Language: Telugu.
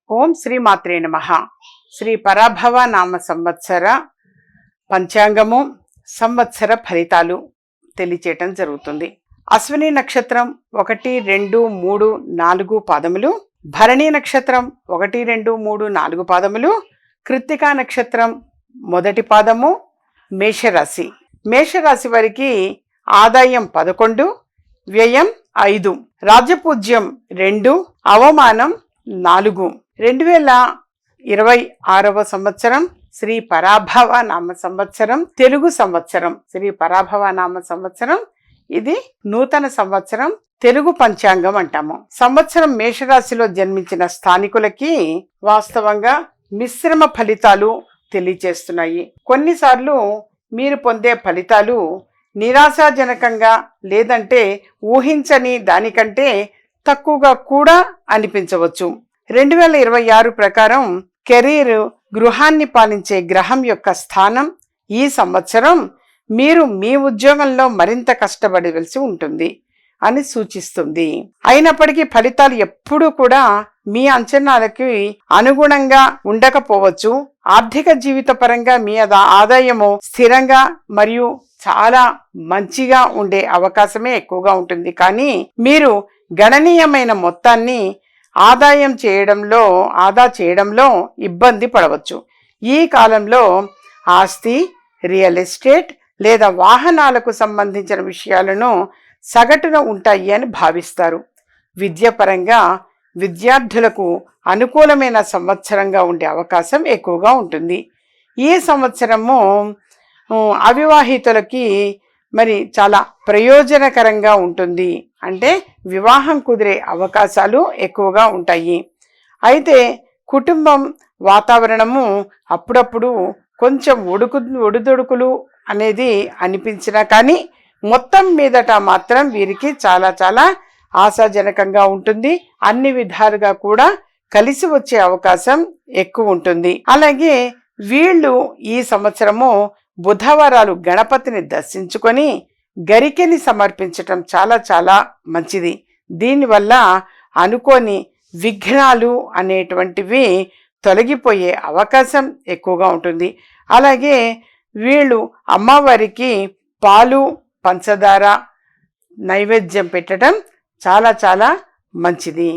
ఓం శ్రీ మాత్రే నమః. శ్రీ పరాభవ నామ సంవత్సర పంచాంగము సంవత్సర ఫలితాలు తెలియచేయటం జరుగుతుంది. అశ్విని నక్షత్రం 1, 2, 3, 4 పాదములు, భరణి నక్షత్రం 1, 2, 3, 4 పాదములు, కృత్తికా నక్షత్రం మొదటి పాదము, మేషరాశి. మేషరాశి వారికి ఆదాయం 11, వ్యయం 5, రాజపూజ్యం 2, అవమానం 4. 2026వ సంవత్సరం శ్రీ పరాభవ నామ సంవత్సరం, తెలుగు సంవత్సరం. శ్రీ పరాభవ నామ సంవత్సరం ఇది నూతన సంవత్సరం, తెలుగు పంచాంగం అంటాము. సంవత్సరం మేషరాశిలో జన్మించిన స్థానికులకి వాస్తవంగా మిశ్రమ ఫలితాలు తెలియచేస్తున్నాయి. కొన్నిసార్లు మీరు పొందే ఫలితాలు నిరాశాజనకంగా లేదంటే ఊహించని దానికంటే తక్కువగా కూడా అనిపించవచ్చు. 2026 ప్రకారం కెరీర్, గృహాన్ని పాలించే గ్రహం యొక్క స్థానం ఈ సంవత్సరం మీరు మీ ఉద్యోగంలో మరింత కష్టపడవలసి ఉంటుంది అని సూచిస్తుంది. అయినప్పటికీ ఫలితాలు ఎప్పుడూ కూడా మీ అంచనాలకి అనుగుణంగా ఉండకపోవచ్చు. ఆర్థిక జీవిత పరంగా మీ ఆదాయము స్థిరంగా మరియు చాలా మంచిగా ఉండే అవకాశమే ఎక్కువగా ఉంటుంది. కానీ మీరు గణనీయమైన మొత్తాన్ని ఆదా చేయడంలో ఇబ్బంది పడవచ్చు. ఈ కాలంలో ఆస్తి, రియల్ ఎస్టేట్ లేదా వాహనాలకు సంబంధించిన విషయాలను సగటున ఉంటాయి అని భావిస్తారు. విద్యాపరంగా విద్యార్థులకు అనుకూలమైన సంవత్సరంగా ఉండే అవకాశం ఎక్కువగా ఉంటుంది. ఈ సంవత్సరము అవివాహితులకి చాలా ప్రయోజనకరంగా ఉంటుంది. అంటే వివాహం కుదిరే అవకాశాలు ఎక్కువగా ఉంటాయి. అయితే కుటుంబం వాతావరణము అప్పుడప్పుడు కొంచెం ఒడిదుడుకులు అనేది అనిపించినా కానీ మొత్తం మీదట మాత్రం వీరికి చాలా ఆశాజనకంగా ఉంటుంది. అన్ని విధాలుగా కూడా కలిసి వచ్చే అవకాశం ఎక్కువ ఉంటుంది. అలాగే వీళ్ళు ఈ సంవత్సరము బుధవారాలు గణపతిని దర్శించుకొని గరికెని సమర్పించటం చాలా మంచిది. దీనివల్ల అనుకోని విఘ్నాలు అనేటువంటివి తొలగిపోయే అవకాశం ఎక్కువగా ఉంటుంది. అలాగే వీళ్ళు అమ్మవారికి పాలు, పంచదార నైవేద్యం పెట్టడం చాలా మంచిది.